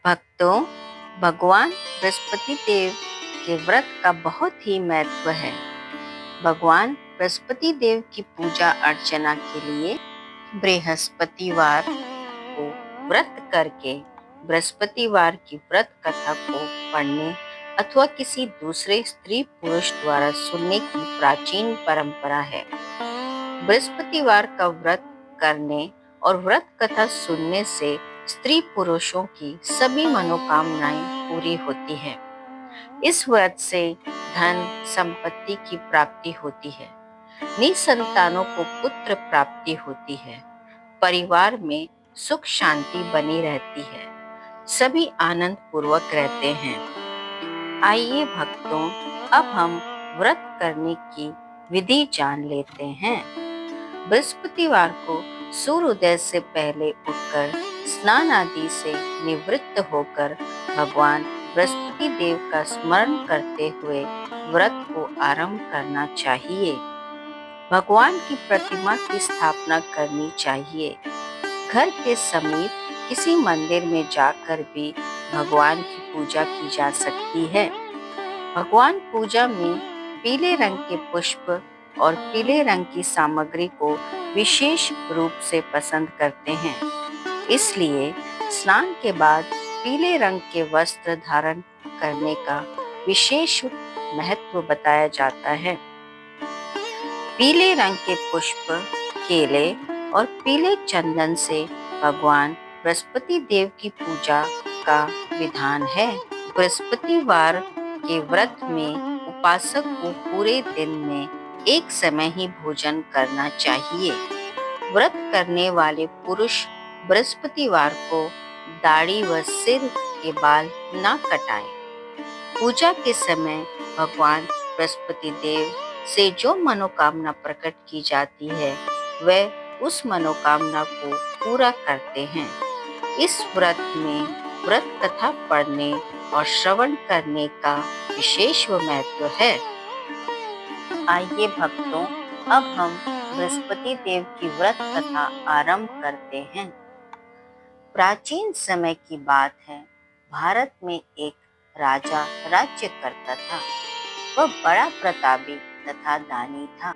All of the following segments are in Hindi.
भक्तों, भगवान बृहस्पति देव के व्रत का बहुत ही महत्व है। भगवान बृहस्पति देव की पूजा अर्चना के लिए बृहस्पतिवार को व्रत करके बृहस्पतिवार की व्रत कथा को पढ़ने अथवा किसी दूसरे स्त्री पुरुष द्वारा सुनने की प्राचीन परंपरा है। बृहस्पतिवार का व्रत करने और व्रत कथा सुनने से स्त्री पुरुषों की सभी मनोकामनाएं पूरी होती है। इस व्रत से धन संपत्ति की प्राप्ति होती है, निसंतानों को पुत्र प्राप्ति होती है, परिवार में सुख शांति बनी रहती है, सभी आनंद पूर्वक रहते हैं। आइए भक्तों, अब हम व्रत करने की विधि जान लेते हैं। बृहस्पतिवार को सूर्योदय से पहले उठकर स्नान आदि से निवृत्त होकर भगवान बृहस्पति देव का स्मरण करते हुए व्रत को आरंभ करना चाहिए। भगवान की प्रतिमा की स्थापना करनी चाहिए। घर के समीप किसी मंदिर में जाकर भी भगवान की पूजा की जा सकती है। भगवान पूजा में पीले रंग के पुष्प और पीले रंग की सामग्री को विशेष रूप से पसंद करते हैं। इसलिए स्नान के बाद पीले रंग के वस्त्र धारण करने का विशेष महत्व बताया जाता है। पीले रंग के पुष्प, केले और पीले चंदन से भगवान बृहस्पति देव की पूजा का विधान है। बृहस्पतिवार के व्रत में उपासक को पूरे दिन में एक समय ही भोजन करना चाहिए। व्रत करने वाले पुरुष बृहस्पतिवार को दाढ़ी व सिर के बाल न कटाएं। पूजा के समय भगवान बृहस्पति देव से जो मनोकामना प्रकट की जाती है वह उस मनोकामना को पूरा करते हैं। इस व्रत में व्रत कथा पढ़ने और श्रवण करने का विशेष महत्व है। आइए भक्तों, अब हम बृहस्पति देव की व्रत कथा आरंभ करते हैं। प्राचीन समय की बात है। भारत में एक राजा राज्य करता था। वह बड़ा प्रतापी तथा दानी था।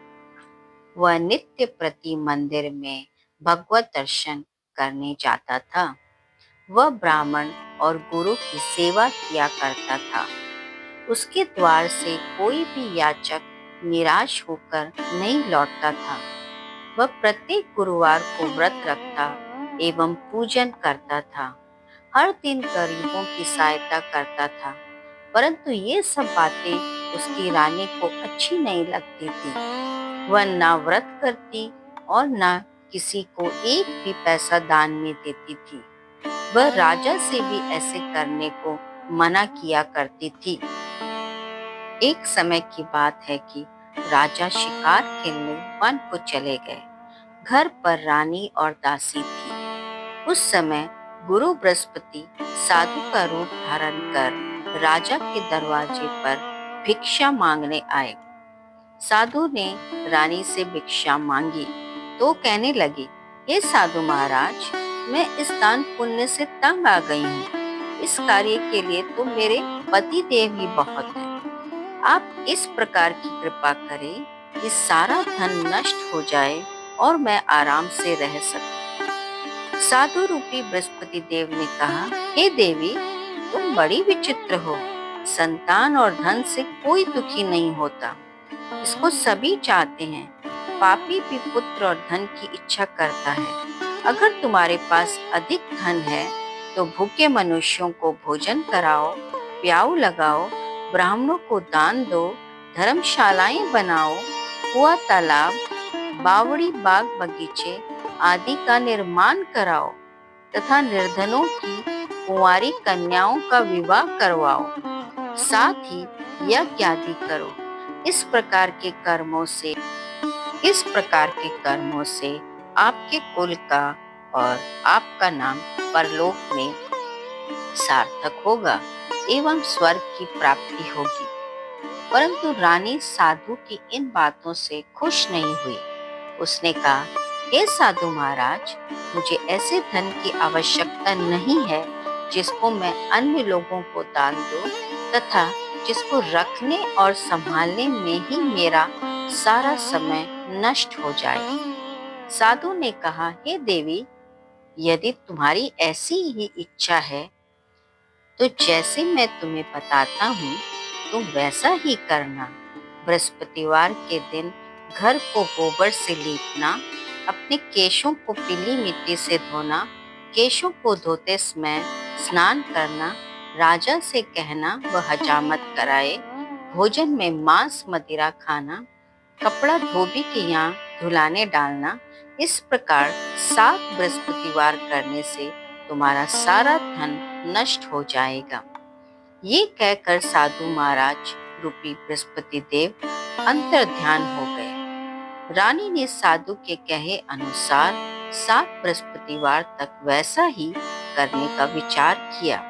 वह नित्य प्रति मंदिर में भगवत दर्शन करने जाता था। वह ब्राह्मण और गुरु की सेवा किया करता था। उसके द्वार से कोई भी याचक निराश होकर नहीं लौटता था। वह प्रत्येक गुरुवार को व्रत रखता एवं पूजन करता था। हर दिन गरीबों की सहायता करता था। परंतु ये सब बातें उसकी रानी को अच्छी नहीं लगती थी। वह ना व्रत करती और ना किसी को एक भी पैसा दान में देती थी। वह राजा से भी ऐसे करने को मना किया करती थी। एक समय की बात है कि राजा शिकार खेलने वन को चले गए। घर पर रानी और दासी थी। उस समय गुरु बृहस्पति साधु का रूप धारण कर राजा के दरवाजे पर भिक्षा मांगने आए। साधु ने रानी से भिक्षा मांगी तो कहने लगी, हे साधु महाराज, मैं इस दान पुण्य से तंग आ गई हूँ। इस कार्य के लिए तो मेरे पति देव ही बहुत है। आप इस प्रकार की कृपा करें कि सारा धन नष्ट हो जाए और मैं आराम से रह सकूं। साधु रूपी बृहस्पति देव ने कहा, हे देवी, तुम बड़ी विचित्र हो। संतान और धन से कोई दुखी नहीं होता। इसको सभी चाहते हैं। पापी भी पुत्र और धन की इच्छा करता है। अगर तुम्हारे पास अधिक धन है तो भूखे मनुष्यों को भोजन कराओ, प्याऊ लगाओ, ब्राह्मणों को दान दो, धर्मशालाएं बनाओ, कुआं तालाब, बावड़ी बाग बगीचे आदि का निर्माण कराओ तथा निर्धनों की कुंवारी कन्याओं का विवाह करवाओ। साथ ही यज्ञ आदि करो। इस प्रकार के कर्मों से आपके कुल का और आपका नाम परलोक में सार्थक होगा एवं स्वर्ग की प्राप्ति होगी। परंतु रानी साधु की इन बातों से खुश नहीं हुई। उसने कहा, हे साधु महाराज, मुझे ऐसे धन की आवश्यकता नहीं है जिसको मैं अन्य लोगों को दान दूं तथा जिसको रखने और संभालने में ही मेरा सारा समय नष्ट हो जाए। साधु ने कहा, हे देवी, यदि तुम्हारी ऐसी ही इच्छा है तो जैसे मैं तुम्हें बताता हूँ तुम वैसा ही करना। बृहस्पतिवार के दिन घर को गोबर से लीपना, अपने केशों को पीली मिट्टी से धोना, केशों को धोते समय स्नान करना, राजा से कहना वह हजामत कराए, भोजन में मांस मदिरा खाना, कपड़ा धोबी के यहाँ धुलाने डालना। इस प्रकार 7 बृहस्पतिवार करने से तुम्हारा सारा धन नष्ट हो जाएगा। ये कहकर साधु महाराज रूपी बृहस्पति देव अंतर्ध्यान हो गए। रानी ने साधु के कहे अनुसार 7 बृहस्पतिवार तक वैसा ही करने का विचार किया।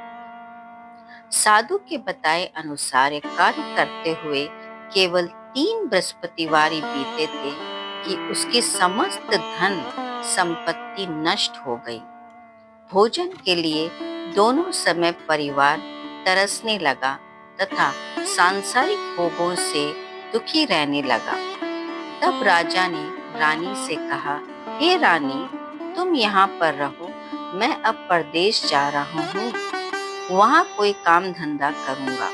साधु के बताए अनुसार एक कार्य करते हुए केवल 3 बृहस्पतिवार ही बीते थे कि उसकी समस्त धन संपत्ति नष्ट हो गई। भोजन के लिए दोनों समय परिवार तरसने लगा तथा सांसारिक भोगों से दुखी रहने लगा। तब राजा ने रानी से कहा, हे रानी, तुम यहाँ पर रहो, मैं अब परदेश जा रहा हूँ, वहाँ कोई काम धंधा करूँगा,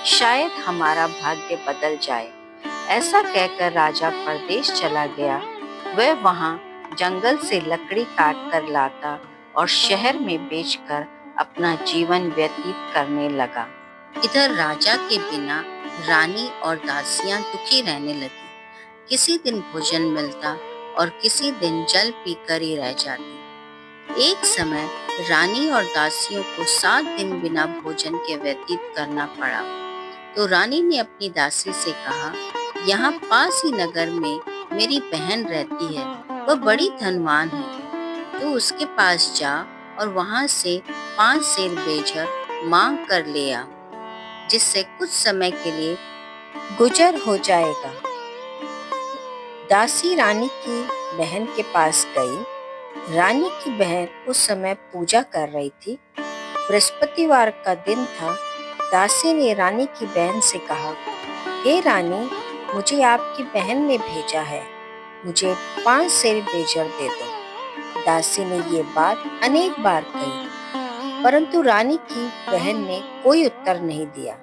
शायद हमारा भाग्य बदल जाए। ऐसा कहकर राजा परदेश चला गया। वह वहाँ जंगल से लकड़ी काट कर लाता और शहर में बेचकर अपना जीवन व्यतीत करने लगा। इधर राजा के बिना रानी और दासियां दुखी रहने लगी। किसी दिन भोजन मिलता और किसी दिन जल पीकर ही रह जाती। एक समय रानी और दासियों को 7 दिन बिना भोजन के व्यतीत करना पड़ा। तो रानी ने अपनी दासी से कहा, यहाँ पास ही नगर में मेरी बहन रहती है, वह बड़ी धनवान है, तो उसके पास जा और वहां से 5 सेर बेजर मांग कर ले आ, जिससे कुछ समय के लिए गुजर हो जाएगा। दासी रानी की बहन के पास गई। रानी की बहन उस समय पूजा कर रही थी। बृहस्पतिवार का दिन था। दासी ने रानी की बहन से कहा, हे रानी, मुझे आपकी बहन ने भेजा है, मुझे 5 सेर बेजर दे दो। दासी ने ये बात अनेक बार कही, परंतु रानी की बहन ने कोई उत्तर नहीं दिया,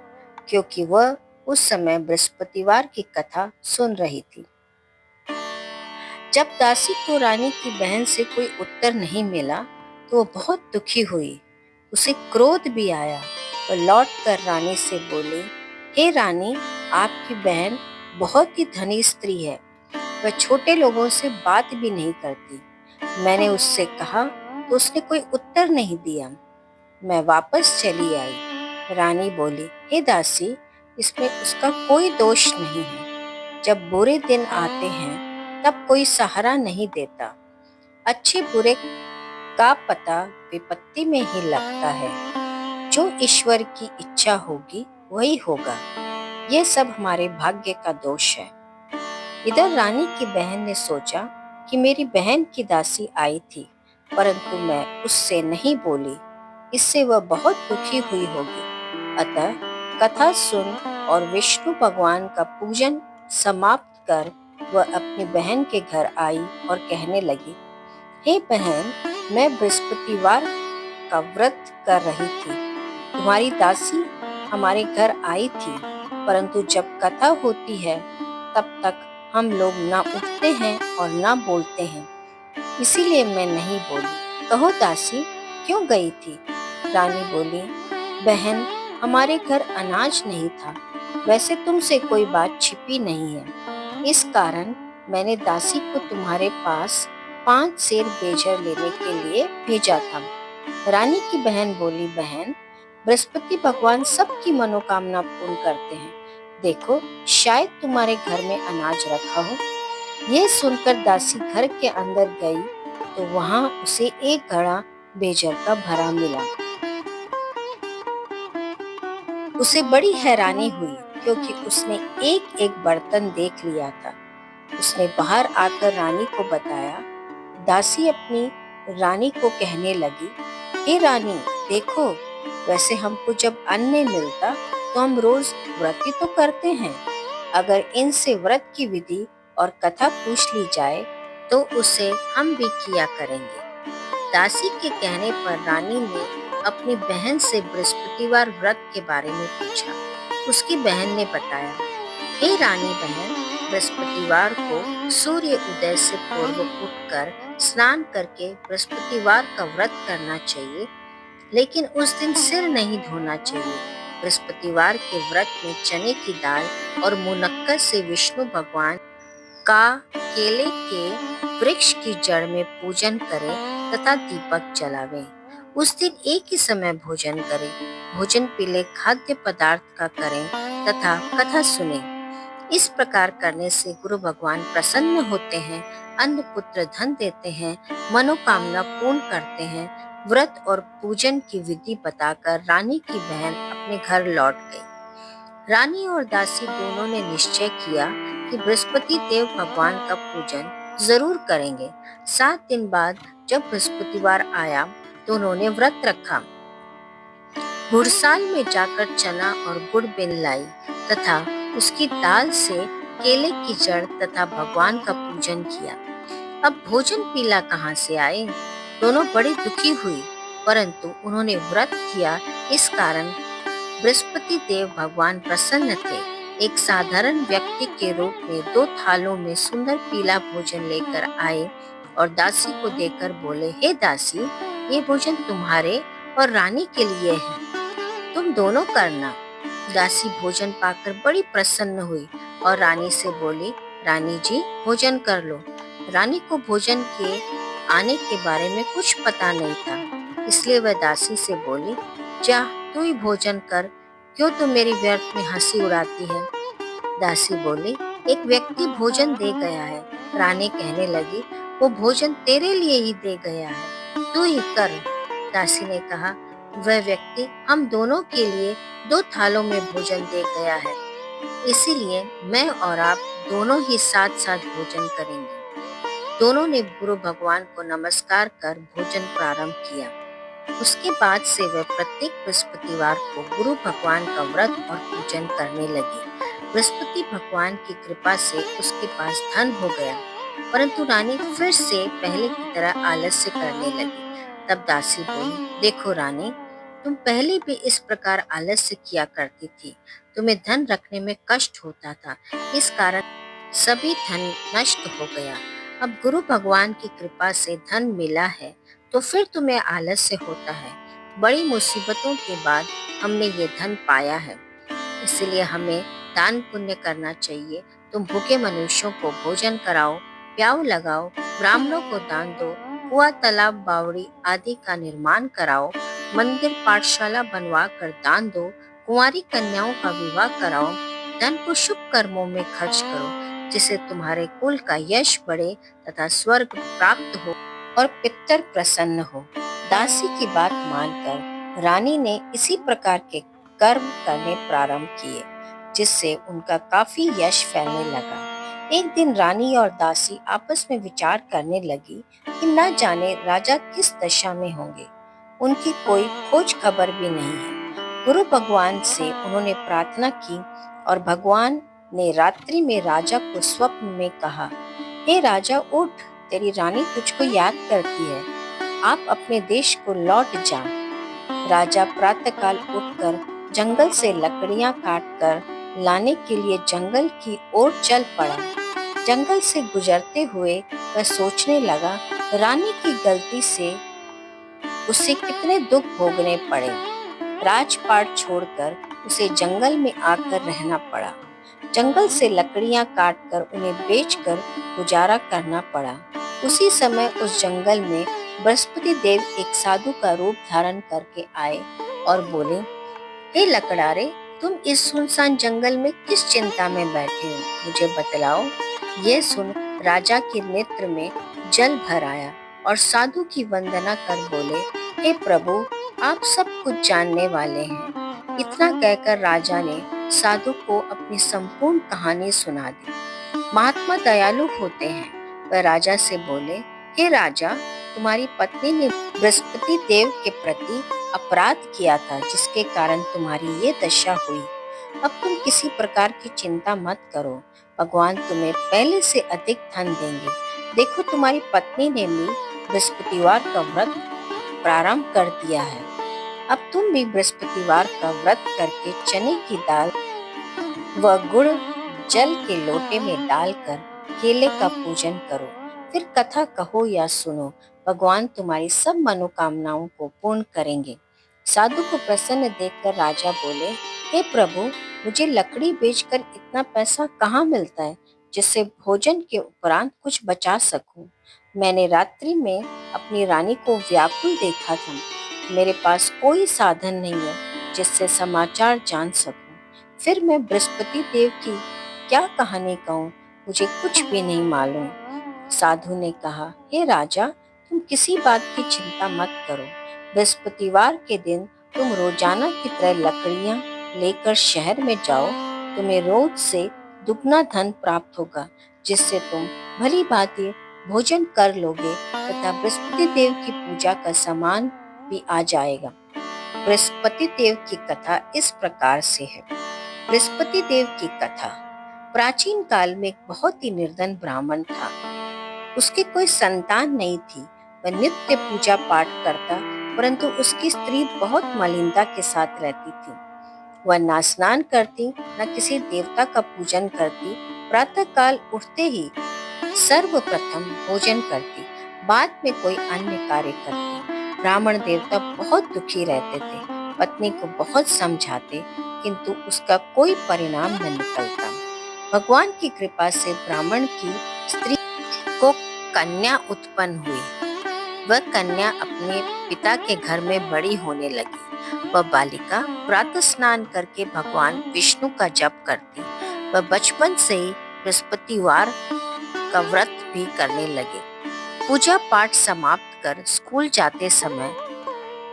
क्योंकि वह उस समय बृहस्पतिवार की कथा सुन रही थी। जब दासी को रानी की बहन से कोई उत्तर नहीं मिला तो वो बहुत दुखी हुई। उसे क्रोध भी आया। वह लौट कर रानी से बोली, हे रानी, आपकी बहन बहुत ही धनी स्त्री है, वह छोटे लोगों से बात भी नहीं करती। मैंने उससे कहा तो उसने कोई उत्तर नहीं दिया। मैं वापस चली आई। रानी बोली, हे दासी, इसमें उसका कोई दोष नहीं है। जब बुरे दिन आते हैं तब कोई सहारा नहीं देता। अच्छे बुरे का पता विपत्ति में ही लगता है। जो ईश्वर की इच्छा होगी वही होगा। यह सब हमारे भाग्य का दोष है। इधर रानी की बहन ने सोचा कि मेरी बहन की दासी आई थी, परंतु मैं उससे नहीं बोली, इससे वह बहुत दुखी हुई होगी। अतः कथा सुन और विष्णु भगवान का पूजन समाप्त कर वह अपनी बहन के घर आई और कहने लगी, हे बहन, मैं बृहस्पतिवार का व्रत कर रही थी। तुम्हारी दासी हमारे घर आई थी, परंतु जब कथा होती है तब तक हम लोग ना उठते हैं और ना बोलते हैं, इसीलिए मैं नहीं बोली। कहो दासी, क्यों गई थी? रानी बोली, बहन, हमारे घर अनाज नहीं था। वैसे तुमसे कोई बात छिपी नहीं है, इस कारण मैंने दासी को तुम्हारे पास 5 सेर बेजर लेने के लिए भेजा था। रानी की बहन बोली, बहन, बृहस्पति भगवान सबकी मनोकामना पूर्ण करते हैं। देखो, शायद तुम्हारे घर में अनाज रखा हो। यह सुनकर दासी घर के अंदर गई तो वहां उसे एक घड़ा बेजर का भरा मिला। उसे बड़ी हैरानी हुई, क्योंकि उसने एक एक बर्तन देख लिया था। उसने बाहर आकर रानी को बताया। दासी अपनी रानी को कहने लगी, हे रानी, देखो, वैसे हमको जब अन्न नहीं मिलता तो हम रोज व्रत ही तो करते हैं। अगर इनसे व्रत की विधि और कथा पूछ ली जाए तो उसे हम भी किया करेंगे। दासी के कहने पर रानी ने अपनी बहन से बृहस्पतिवार व्रत के बारे में पूछा। उसकी बहन ने बताया, हे रानी बहन, बृहस्पतिवार को सूर्य उदय से पूर्व उठकर स्नान करके बृहस्पतिवार का व्रत करना चाहिए, लेकिन उस दिन सिर नहीं धोना चाहिए। बृहस्पतिवार के व्रत में चने की दाल और मुनक्कर से विष्णु भगवान का केले के वृक्ष की जड़ में पूजन करें तथा दीपक जलावें। उस दिन एक ही समय भोजन करें। भोजन पीले खाद्य पदार्थ का करें तथा कथा सुने। इस प्रकार करने से गुरु भगवान प्रसन्न होते हैं, अन्न पुत्र धन देते हैं, मनोकामना पूर्ण करते हैं। व्रत और पूजन की विधि बताकर रानी की बहन अपने घर लौट गई। रानी और दासी दोनों ने निश्चय किया कि बृहस्पति देव भगवान का पूजन जरूर करेंगे। 7 दिन बाद जब बृहस्पतिवार आया तो उन्होंने व्रत रखा। घुड़साल में जाकर चना और गुड़ बिन लाई तथा उसकी दाल से केले की जड़ तथा भगवान का पूजन किया। अब भोजन पीला कहाँ से आए? दोनों बड़ी दुखी हुई, परंतु उन्होंने व्रत किया, इस कारण बृहस्पति देव भगवान प्रसन्न थे। एक साधारण व्यक्ति के रूप में 2 थालों में सुंदर पीला भोजन लेकर आए और दासी को देकर बोले, हे दासी, ये भोजन तुम्हारे और रानी के लिए है, तुम दोनों करना। दासी भोजन पाकर बड़ी प्रसन्न हुई और रानी से बोली, रानी जी, भोजन कर लो। रानी को भोजन के आने के बारे में कुछ पता नहीं था, इसलिए वह दासी से बोली, जा तू ही भोजन कर, क्यों तू मेरी व्यर्थ में हंसी उड़ाती है? दासी बोली, एक व्यक्ति भोजन दे गया है। रानी कहने लगी, वो भोजन तेरे लिए ही दे गया है, तू ही कर। दासी ने कहा, वह व्यक्ति हम दोनों के लिए 2 थालों में भोजन दे गया है, इसीलिए मैं और आप दोनों ही साथ साथ भोजन करेंगे। दोनों ने गुरु भगवान को नमस्कार कर भोजन प्रारंभ किया। उसके बाद से वह प्रत्येक बृहस्पतिवार को गुरु भगवान का व्रत और पूजन करने लगी। बृहस्पति भगवान की कृपा से उसके पास धन हो गया, परंतु रानी फिर से पहले की तरह आलस्य करने लगी। तब दासी बोली, देखो रानी, तुम पहले भी इस प्रकार आलस्य किया करती थी। तुम्हें धन रखने में कष्ट होता था, इस कारण सभी धन नष्ट हो गया। अब गुरु भगवान की कृपा से धन मिला है तो फिर तुम्हें आलस्य होता है। बड़ी मुसीबतों के बाद हमने ये धन पाया है, इसलिए हमें दान पुण्य करना चाहिए। तुम भूखे मनुष्यों को भोजन कराओ, प्याऊ लगाओ, ब्राह्मणों को दान दो, कुआं, तालाब, बावड़ी आदि का निर्माण कराओ, मंदिर, पाठशाला बनवा कर दान दो, कुंवारी कन्याओं का विवाह कराओ, धन को शुभ कर्मों में खर्च करो, जिससे तुम्हारे कुल का यश बढ़े तथा स्वर्ग प्राप्त हो और पितर प्रसन्न हो। दासी की बात मानकर रानी ने इसी प्रकार के कर्म करने प्रारंभ किए, जिससे उनका काफी यश फैलने लगा। एक दिन रानी और दासी आपस में विचार करने लगी कि न जाने राजा किस दशा में होंगे। उनकी कोई खोज खबर भी नहीं है। गुरु भगवान से उन्होंने प्रार्थना की और भगवान ने रात्रि में राजा को स्वप्न में कहा, हे राजा, उठ, तेरी रानी तुझको याद करती है, आप अपने देश को लौट जा। राजा प्रातःकाल उठकर जंगल से लकड़ियां काटकर लाने के लिए जंगल की ओर चल पड़ा। जंगल से गुजरते हुए वह सोचने लगा, रानी की गलती से उसे कितने दुख भोगने पड़े। राजपाट छोड़कर उसे जंगल में आकर रहना पड़ा। जंगल से लकड़ियां काटकर उन्हें बेचकर गुजारा करना पड़ा। उसी समय उस जंगल में बृहस्पति देव एक साधु का रूप धारण करके आए और बोले, हे लकड़ारे, तुम इस सुनसान जंगल में किस चिंता में बैठे हो, मुझे बतलाओ। यह सुन राजा के नेत्र में जल भर आया और साधु की वंदना कर बोले, हे प्रभु, आप सब कुछ जानने वाले हैं। इतना कहकर राजा ने साधु को अपनी संपूर्ण कहानी सुना दी। महात्मा दयालु होते हैं। वह राजा से बोले, हे राजा, तुम्हारी पत्नी ने बृहस्पति देव के प्रति अपराध किया था जिसके कारण तुम्हारी ये दशा हुई। अब तुम किसी प्रकार की चिंता मत करो, भगवान तुम्हें पहले से अधिक धन देंगे। देखो, तुम्हारी पत्नी ने भी बृहस्पतिवार का व्रत प्रारंभ कर दिया है। अब तुम भी बृहस्पतिवार का व्रत करके चने की दाल व गुड़ जल के लोटे में डालकर केले का पूजन करो। फिर कथा कहो या सुनो, भगवान तुम्हारी सब मनोकामनाओं को पूर्ण करेंगे। साधु को प्रसन्न देखकर राजा बोले, हे प्रभु, मुझे लकड़ी बेचकर इतना पैसा कहाँ मिलता है जिससे भोजन के उपरांत कुछ बचा सकूं? मैंने रात्रि में अपनी रानी को व्याकुल देखा था। मेरे पास कोई साधन नहीं है जिससे समाचार जान सकूं। फिर मैं बृहस्पति देव की क्या कहानी कहूँ, मुझे कुछ भी नहीं मालूम। साधु ने कहा, हे राजा, तुम किसी बात की चिंता मत करो। बृहस्पतिवार के दिन तुम रोजाना की तरह लकड़ियां लेकर शहर में जाओ। तुम्हें रोज से दुगना धन प्राप्त होगा, जिससे तुम भली भांति भोजन कर लोगे तथा बृहस्पति देव की पूजा का सामान भी आ जाएगा। बृहस्पति देव की कथा इस प्रकार से है। बृहस्पति देव की कथा। प्राचीन काल में एक बहुत ही निर्धन ब्राह्मण था। उसकी कोई संतान नहीं थी। वह नित्य पूजा पाठ करता, परंतु उसकी स्त्री बहुत मलिनता के साथ रहती थी। वह ना स्नान करती, न किसी देवता का पूजन करती। प्रातः काल उठते ही सर्वप्रथम भोजन करती, बाद में कोई अन्य कार्य करती। ब्राह्मण देवता बहुत दुखी रहते थे। पत्नी को बहुत समझाते, किंतु उसका कोई परिणाम न निकलता। भगवान की कृपा से ब्राह्मण की स्त्री को कन्या उत्पन्न हुई। वह कन्या अपने पिता के घर में बड़ी होने लगी। वह बालिका प्रातः स्नान करके भगवान विष्णु का जप करती। वह बचपन से ही बृहस्पतिवार का व्रत भी करने लगे। पूजा पाठ समाप्त कर स्कूल जाते समय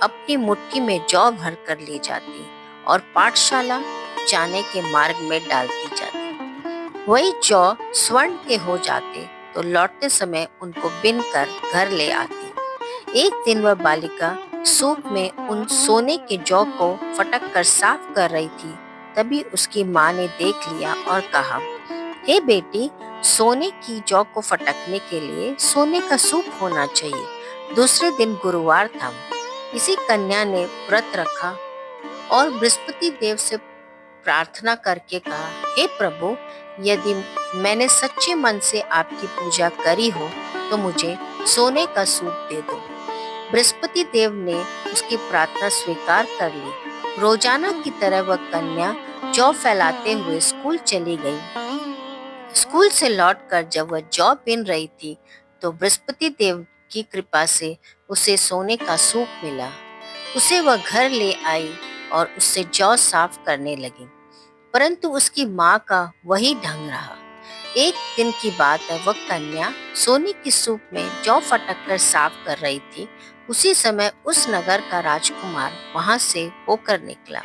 अपनी मुट्ठी में जौ भर कर ले जाती और पाठशाला जाने के मार्ग में डालती जाती। वही जौ स्वर्ण के हो जाते तो लौटते समय उनको बिन कर घर ले आती। एक दिन वह बालिका सूप में उन सोने के जौ को फटक कर साफ कर रही थी। तभी उसकी माँ ने देख लिया और कहा, हे बेटी, सोने की जौ को फटकने के लिए सोने का सूप होना चाहिए। दूसरे दिन गुरुवार था। इसी कन्या ने व्रत रखा और बृहस्पति देव से प्रार्थना करके कहा, हे प्रभु, यदि मैंने सच्चे मन से आपकी पूजा करी हो तो मुझे सोने का सूप दे दो। बृहस्पति देव ने उसकी प्रार्थना स्वीकार कर ली। रोजाना की तरह वह कन्या जौ फैलाते हुए स्कूल चली गई। स्कूल से लौटकर जब वह जौ बीन रही थी तो बृहस्पति देव की कृपा से उसे सोने का सूप मिला। उसे वह घर ले आई और उससे जौ साफ करने लगी, परंतु उसकी माँ का वही ढंग रहा। एक दिन की बात है, वह कन्या सोने की सूप में जौ फटक कर साफ कर रही थी। उसी समय उस नगर का राजकुमार वहां से होकर निकला।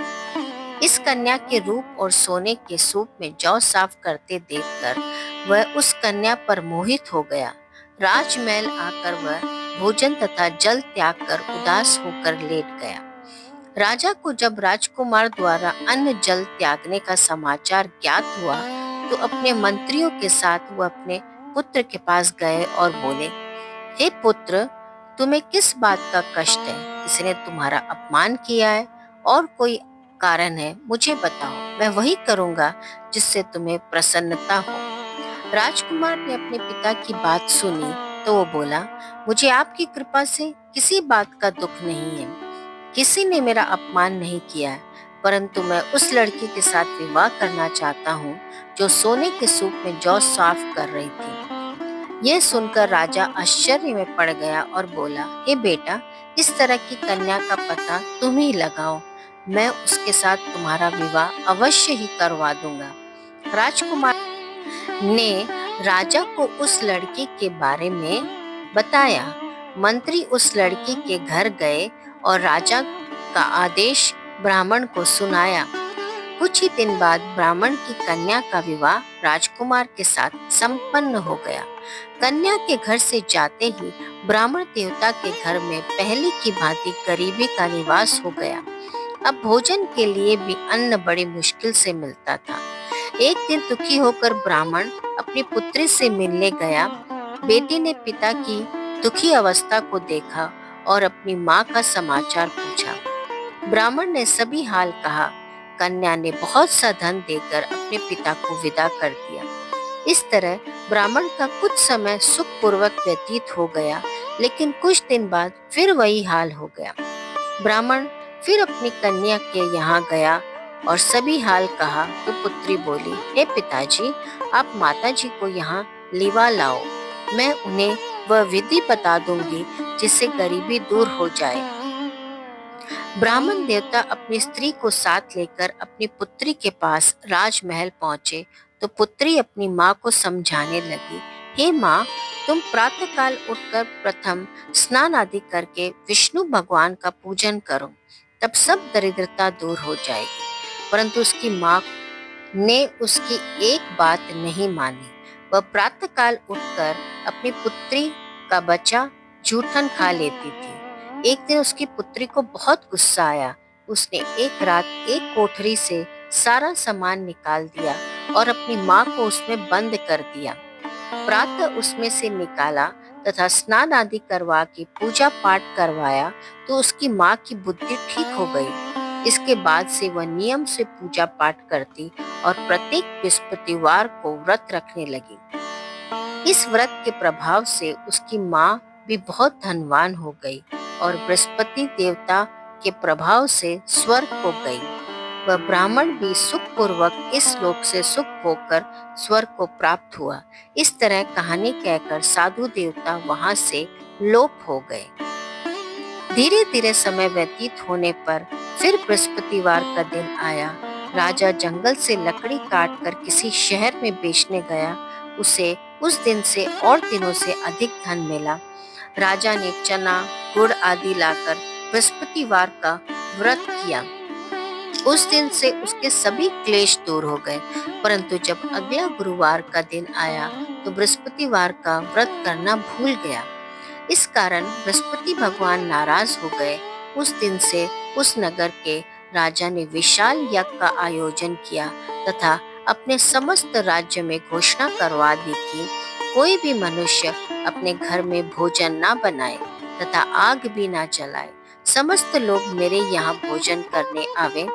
इस कन्या के रूप और सोने के सूप में जौ साफ करते देखकर वह उस कन्या पर मोहित हो गया। राजमहल आकर वह भोजन तथा जल त्याग कर उदास होकर लेट गया। राजा को जब राजकुमार द्वारा अन्न जल त्यागने का समाचार ज्ञात हुआ तो अपने मंत्रियों के साथ वह अपने पुत्र के पास गए और बोले, हे पुत्र, तुम्हें किस बात का कष्ट है? किसने तुम्हारा अपमान किया है और कोई कारण है? मुझे बताओ, मैं वही करूंगा जिससे तुम्हें प्रसन्नता हो। राजकुमार ने अपने पिता की बात सुनी तो वो बोला, मुझे आपकी कृपा से किसी बात का दुख नहीं है। किसी ने मेरा अपमान नहीं किया है, परंतु मैं उस लड़की के साथ विवाह करना चाहता हूँ जो सोने के सूप में जौ साफ कर रही थी। यह सुनकर राजा आश्चर्य में पड़ गया और बोला, हे बेटा, इस तरह की कन्या का पता तुम ही लगाओ। मैं उसके साथ तुम्हारा विवाह अवश्य ही करवा दूंगा। राजकुमार ने राजा को उस लड़की के बारे में बताया। मंत्री उस लड़की के घर गए और राजा का आदेश ब्राह्मण को सुनाया। कुछ ही दिन बाद ब्राह्मण की कन्या का विवाह राजकुमार के साथ संपन्न हो गया। कन्या के घर से जाते ही ब्राह्मण देवता के घर में पहले की भांति गरीबी का निवास हो गया। अब भोजन के लिए भी अन्न बड़ी मुश्किल से मिलता था। एक दिन दुखी होकर ब्राह्मण अपनी पुत्री से मिलने गया। बेटी ने पिता की दुखी अवस्था को देखा और अपनी माँ का समाचार पूछा। ब्राह्मण ने सभी हाल कहा। कन्या ने बहुत सा धन देकर अपने पिता को विदा कर दिया। इस तरह ब्राह्मण का कुछ समय सुखपूर्वक व्यतीत हो गया, लेकिन कुछ दिन बाद फिर वही हाल हो गया। ब्राह्मण फिर अपनी कन्या के यहाँ गया और सभी हाल कहा तो पुत्री बोली, हे पिताजी, आप माताजी को यहाँ लिवा लाओ। मैं उन्हें वह विधि बता दूंगी जिससे गरीबी दूर हो जाए। ब्राह्मण देवता अपनी स्त्री को साथ लेकर अपनी पुत्री के पास राजमहल पहुंचे तो पुत्री अपनी माँ को समझाने लगी, हे माँ, तुम प्रातःकाल उठकर प्रथम स्नान आदि करके विष्णु भगवान का पूजन करो, तब सब दरिद्रता दूर हो जाएगी। परंतु उसकी माँ ने उसकी एक बात नहीं मानी। वह प्रातःकाल उठकर अपनी पुत्री का बचा जूठन खा लेती थी। एक दिन उसकी पुत्री को बहुत गुस्सा आया। उसने एक रात एक कोठरी से सारा सामान निकाल दिया और अपनी माँ को उसमें बंद कर दिया। प्रातः उसमें से निकाला तथा स्नान आदि करवा के पूजा पाठ करवाया तो उसकी माँ की बुद्धि ठीक हो गई। इसके बाद से वह नियम से पूजा पाठ करती और प्रत्येक बृहस्पतिवार को व्रत रखने लगी। इस व्रत के प्रभाव से उसकी माँ भी बहुत धनवान हो गई और बृहस्पति देवता के प्रभाव से स्वर्ग को गई। वह ब्राह्मण भी सुखपूर्वक इस लोक से सुख होकर स्वर्ग को प्राप्त हुआ। इस तरह कहानी कहकर साधु देवता वहां से लोप हो गए। धीरे धीरे समय व्यतीत होने पर फिर बृहस्पतिवार का दिन आया। राजा जंगल से लकड़ी काटकर किसी शहर में बेचने गया। उसे उस दिन से और दिनों से अधिक धन मिला। राजा ने चना, गुड़ आदि लाकर बृहस्पतिवार का व्रत किया। उस दिन से उसके सभी क्लेश दूर हो गए। परंतु जब अगला गुरुवार का दिन आया तो बृहस्पतिवार का व्रत करना भूल गया। इस कारण बृहस्पति भगवान नाराज हो गए। उस दिन से उस नगर के राजा ने विशाल यज्ञ का आयोजन किया तथा अपने समस्त राज्य में घोषणा करवा दी कि कोई भी मनुष्य अपने घर में भोजन ना बनाए तथा आग भी ना जलाए। समस्त लोग मेरे यहाँ भोजन करने आवे।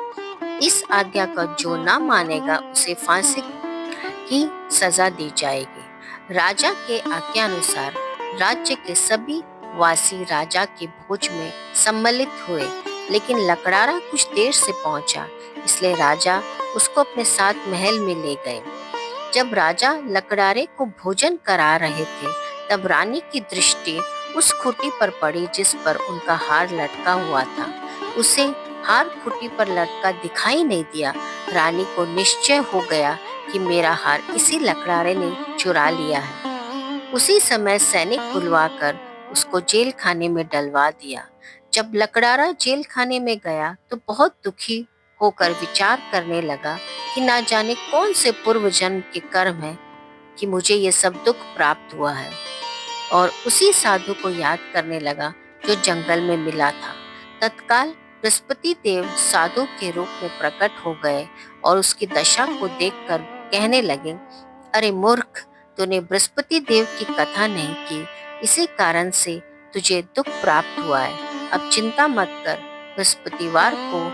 इस आज्ञा का जो ना मानेगा उसे फांसी की सजा दी जाएगी। राजा के आज्ञानुसार राज्य के सभी वासी राजा के भोज में सम्मिलित हुए, लेकिन लकड़ारा कुछ देर से पहुंचा, इसलिए राजा उसको अपने साथ महल में ले गए। जब राजा लकड़ारे को भोजन करा रहे थे तब रानी की दृष्टि उस खूंटी पर पड़ी जिस पर उनका हार लटका हुआ था। उसे हार खूंटी पर लटका दिखाई नहीं दिया। रानी को निश्चय हो गया कि मेरा हार इसी लकड़ारे ने चुरा लिया है। उसी समय सैनिक बुलवाकर उसको जेल खाने में डलवा दिया। जब लकड़ारा जेल खाने में गया तो बहुत दुखी होकर विचार करने लगा कि ना जाने कौन से पूर्व जन्म के कर्म है कि मुझे ये सब दुख प्राप्त हुआ है, और उसी साधु को याद करने लगा जो जंगल में मिला था। तत्काल बृहस्पति देव साधु के रूप में प्रकट हो गए और उसकी दशा को देखकर कहने लगे, अरे मूर्ख, तूने बृहस्पति देव की कथा नहीं की, इसी कारण से तुझे दुख प्राप्त हुआ है। अब चिंता मत कर, बृहस्पतिवार को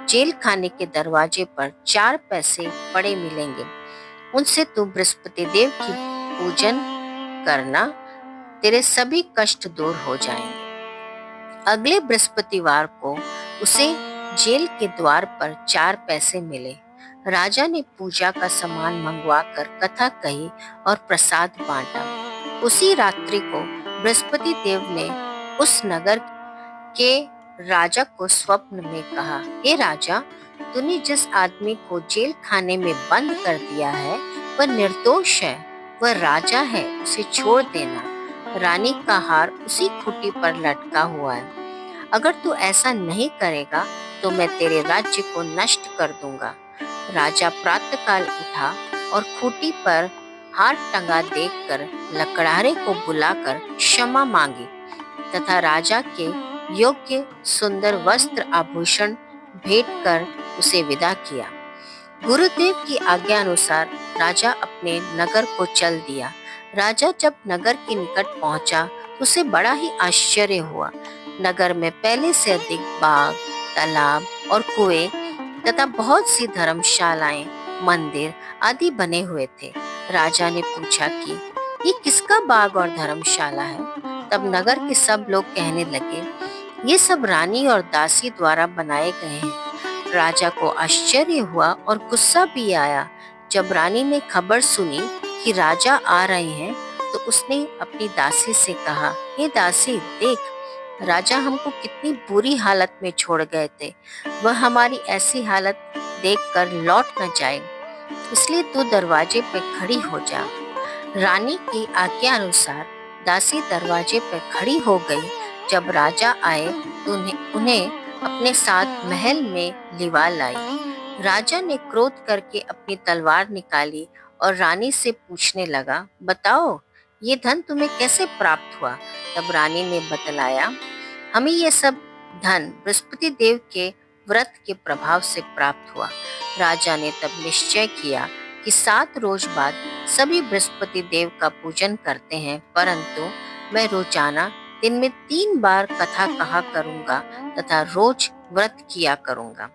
जेल खाने के दरवाजे पर 4 पैसे पड़े मिलेंगे, उनसे तू बृहस्पति देव की पूजन करना, तेरे सभी कष्ट दूर हो जाएंगे। अगले बृहस्पतिवार को उसे जेल के द्वार पर 4 पैसे मिले। राजा ने पूजा का सामान मंगवाकर कथा कही और प्रसाद बांटा। उसी रात्रि को बृहस्पति देव ने उस नगर के राजा को स्वप्न में कहा, हे राजा, तूने जिस आदमी को जेल खाने में बंद कर दिया है वह निर्दोष है, वह राजा है, उसे छोड़ देना। रानी का हार उसी खूंटी पर लटका हुआ है। अगर तू ऐसा नहीं करेगा तो मैं तेरे राज्य को नष्ट कर दूंगा। राजा प्रातःकाल उठा और खूंटी पर हाथ टंगा देखकर लकड़हारे को बुलाकर क्षमा मांगी तथा राजा के योग्य सुंदर वस्त्र आभूषण भेंट कर उसे विदा किया। गुरुदेव की आज्ञा अनुसार राजा अपने नगर को चल दिया। राजा जब नगर के निकट पहुंचा तो उसे बड़ा ही आश्चर्य हुआ। नगर में पहले से अधिक बाग, तालाब और कुएं तथा बहुत सी धर्मशालाएं, मंदिर आदि बने हुए थे। राजा ने पूछा कि ये किसका बाग और धर्मशाला है? तब नगर के सब लोग कहने लगे, ये सब रानी और दासी द्वारा बनाए गए हैं। राजा को आश्चर्य हुआ और गुस्सा भी आया। जब रानी ने खबर सुनी कि राजा आ रहे हैं तो उसने अपनी दासी से कहा, हे दासी देख, राजा हमको कितनी बुरी हालत में छोड़ गए थे। वह हमारी ऐसी हालत देखकर लौट न जाए, इसलिए तू दरवाजे पे खड़ी हो जा। रानी की आज्ञा अनुसार दासी दरवाजे पर खड़ी हो गई। जब राजा आए तो उन्हें अपने साथ महल में लिवा लाई। राजा ने क्रोध करके अपनी तलवार निकाली और रानी से पूछने लगा, बताओ ये धन तुम्हें कैसे प्राप्त हुआ? तब रानी ने बतलाया, हमें ये सब धन बृहस्पति देव के व्रत के प्रभाव से प्राप्त हुआ। राजा ने तब निश्चय किया कि 7 रोज बाद सभी बृहस्पति देव का पूजन करते हैं, परंतु मैं रोजाना दिन में 3 बार कथा कहा करूंगा तथा रोज व्रत किया करूंगा।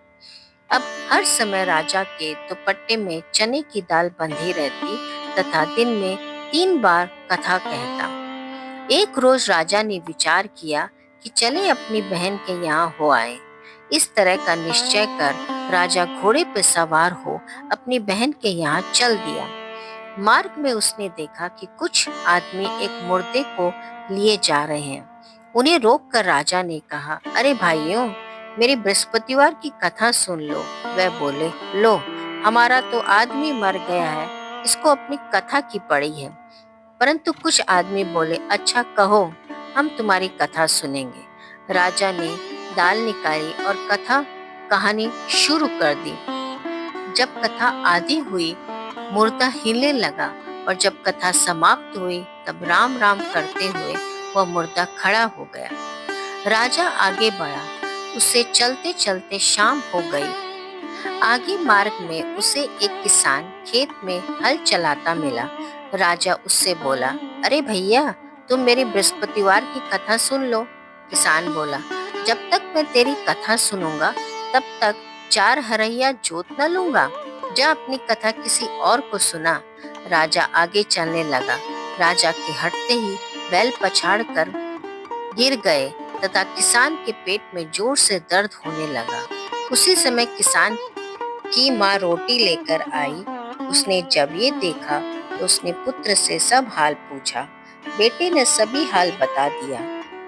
अब हर समय राजा के दुपट्टे में चने की दाल बंधी रहती तथा दिन में 3 बार कथा कहता। एक रोज राजा ने विचार किया कि चले अपनी बहन के यहाँ हो आए। इस तरह का निश्चय कर राजा घोड़े पर सवार हो अपनी बहन के यहाँ चल दिया। मार्ग में उसने देखा कि कुछ आदमी एक मुर्दे को लिए जा रहे हैं। उन्हें रोककर राजा ने कहा, अरे भाइयों, मेरी बृहस्पतिवार की कथा सुन लो। वह बोले, लो, हमारा तो आदमी मर गया है, इसको अपनी कथा की पड़ी है। परंतु कुछ आदमी बोले, अच्छा कहो, हम तुम्हारी कथा सुनेंगे। राजा ने दाल निकाली और कथा कहानी शुरू कर दी। जब कथा आधी हुई, मुर्दा हिलने लगा और जब कथा समाप्त हुई तब राम राम करते हुए वह मुर्दा खड़ा हो गया। राजा आगे बढ़ा। उसे चलते चलते शाम हो गई। आगे मार्ग में उसे एक किसान खेत में हल चलाता मिला। राजा उससे बोला, अरे भैया, तुम मेरी बृहस्पतिवार की कथा सुन लो। किसान बोला, जब तक मैं तेरी कथा सुनूंगा तब तक 4 हरैया जोत न लूंगा। जा अपनी कथा किसी और को सुना। राजा आगे चलने लगा। राजा के हटते ही बैल पछाड़ कर गिर गए तथा किसान के पेट में जोर से दर्द होने लगा। उसी समय किसान की माँ रोटी लेकर आई। उसने जब ये देखा तो उसने पुत्र से सब हाल पूछा। बेटे ने सभी हाल बता दिया।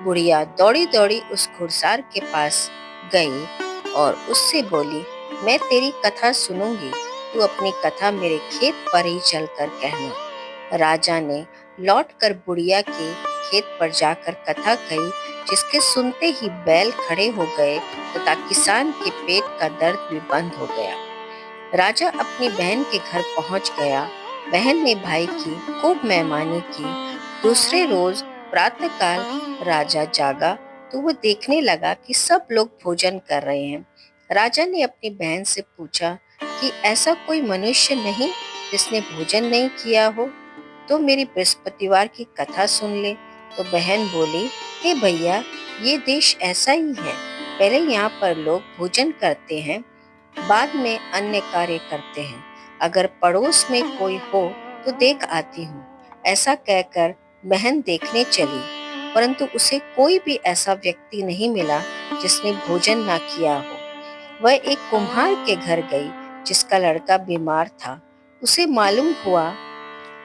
बुढ़िया दौड़ी दौड़ी उस घुड़सवार के पास गई और उससे बोली, मैं तेरी कथा सुनूंगी, तू अपनी कथा मेरे खेत पर ही चलकर कहना। राजा ने लौटकर बुढ़िया के खेत पर जाकर कथा कही, जिसके सुनते ही बैल खड़े हो गए तथा किसान के पेट का दर्द भी बंद हो गया। राजा अपनी बहन के घर पहुंच गया। बहन ने भाई की खूब मेहमानी की। दूसरे रोज प्रातःकाल राजा जागा तो वह देखने लगा कि सब लोग भोजन कर रहे हैं। राजा ने अपनी बहन से पूछा कि ऐसा कोई मनुष्य नहीं जिसने भोजन नहीं किया हो, तो मेरी बृहस्पतिवार की कथा सुन ले। तो बहन बोली, हे भैया, ये देश ऐसा ही है। पहले यहाँ पर लोग भोजन करते हैं, बाद में अन्य कार्य करते हैं। अगर पड़ोस में कोई हो तो देख आती हूँ। ऐसा कहकर बहन देखने चली, परंतु उसे कोई भी ऐसा व्यक्ति नहीं मिला जिसने भोजन ना किया हो। वह एक कुम्हार के घर गई जिसका लड़का बीमार था। उसे मालूम हुआ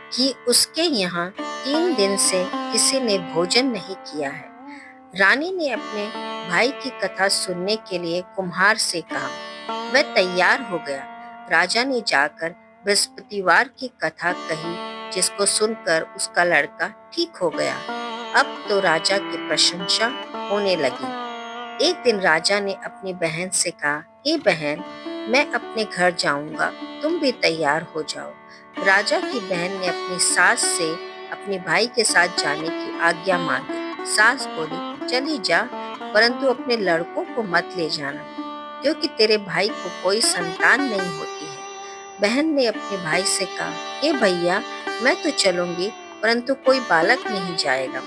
कि उसके यहाँ 3 दिन से किसी ने भोजन नहीं किया है। रानी ने अपने भाई की कथा सुनने के लिए कुम्हार से कहा। वह तैयार हो गया। राजा ने जाकर बृहस्पतिवार की कथा कही, जिसको सुनकर उसका लड़का ठीक हो गया। अब तो राजा की प्रशंसा होने लगी। एक दिन राजा ने अपनी बहन से कहा, हे बहन, मैं अपने घर जाऊंगा, तुम भी तैयार हो जाओ। राजा की बहन ने अपनी सास से अपने भाई के साथ जाने की आज्ञा मांगी। सास बोली, चली जा, परंतु अपने लड़कों को मत ले जाना, क्योंकि तेरे भाई को कोई संतान नहीं होती है। बहन ने अपने भाई से कहा, हे भैया, मैं तो चलूंगी, परंतु कोई बालक नहीं जाएगा।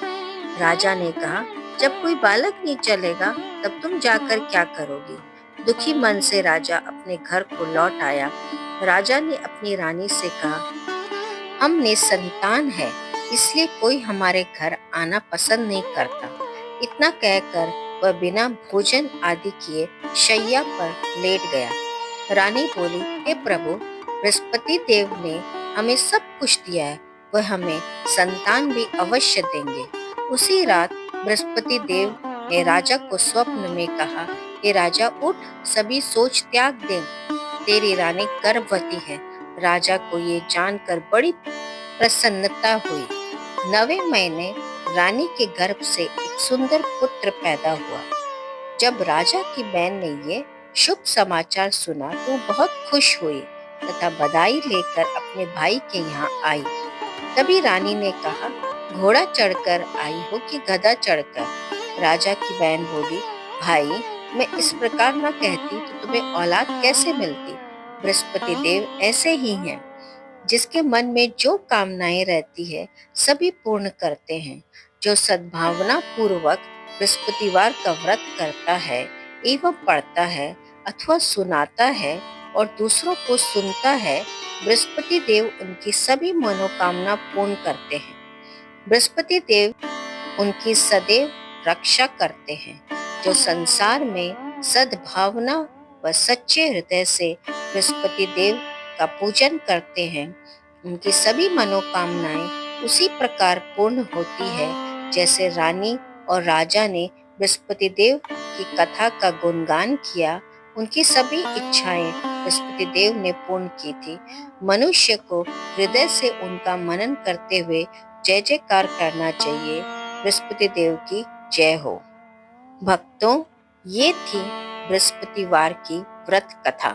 राजा ने कहा, जब कोई बालक नहीं चलेगा, तब तुम जाकर क्या करोगी? दुखी मन से राजा अपने घर को लौट आया। राजा ने अपनी रानी से कहा, हमने संतान है, इसलिए कोई हमारे घर आना पसंद नहीं करता। इतना कहकर वह बिना भोजन आदि किए शैया पर लेट गया। रानी बोली, हे प्रभु, बृहस्पति देव ने हमें सब कुछ दिया है, वह हमें संतान भी अवश्य देंगे। उसी रात बृहस्पति देव ने राजा को स्वप्न में कहा, हे राजा, उठ, सभी सोच त्याग दे, तेरी रानी गर्भवती है। राजा को ये जानकर बड़ी प्रसन्नता हुई। 9वें महीने रानी के गर्भ से एक सुंदर पुत्र पैदा हुआ। जब राजा की बहन ने ये शुभ समाचार सुना तो बहुत खुश हुई तथा बधाई लेकर अपने भाई के यहाँ आई। तभी रानी ने कहा, घोड़ा चढ़कर आई हो कि गधा चढ़कर? राजा की बहन बोली, भाई, मैं इस प्रकार न कहती तो तुम्हें औलाद कैसे मिलती? बृहस्पति देव ऐसे ही हैं, जिसके मन में जो कामनाएं रहती है सभी पूर्ण करते हैं। जो सद्भावना पूर्वक बृहस्पतिवार का व्रत करता है एवं पढ़ता है अथवा सुनाता है और दूसरों को सुनता है, बृहस्पति देव उनकी सभी मनोकामना पूर्ण करते हैं। बृहस्पति देव उनकी सदैव रक्षा करते हैं। जो संसार में सद्भावना व सच्चे हृदय से बृहस्पति देव का पूजन करते हैं, उनकी सभी मनोकामनाएं उसी प्रकार पूर्ण होती है जैसे रानी और राजा ने बृहस्पति देव की कथा का गुणगान किया। उनकी सभी इच्छाएं बृहस्पति देव ने पूर्ण की थी। मनुष्य को हृदय से उनका मनन करते हुए जय जयकार करना चाहिए। बृहस्पति देव की जय हो। भक्तों, ये थी बृहस्पतिवार की व्रत कथा।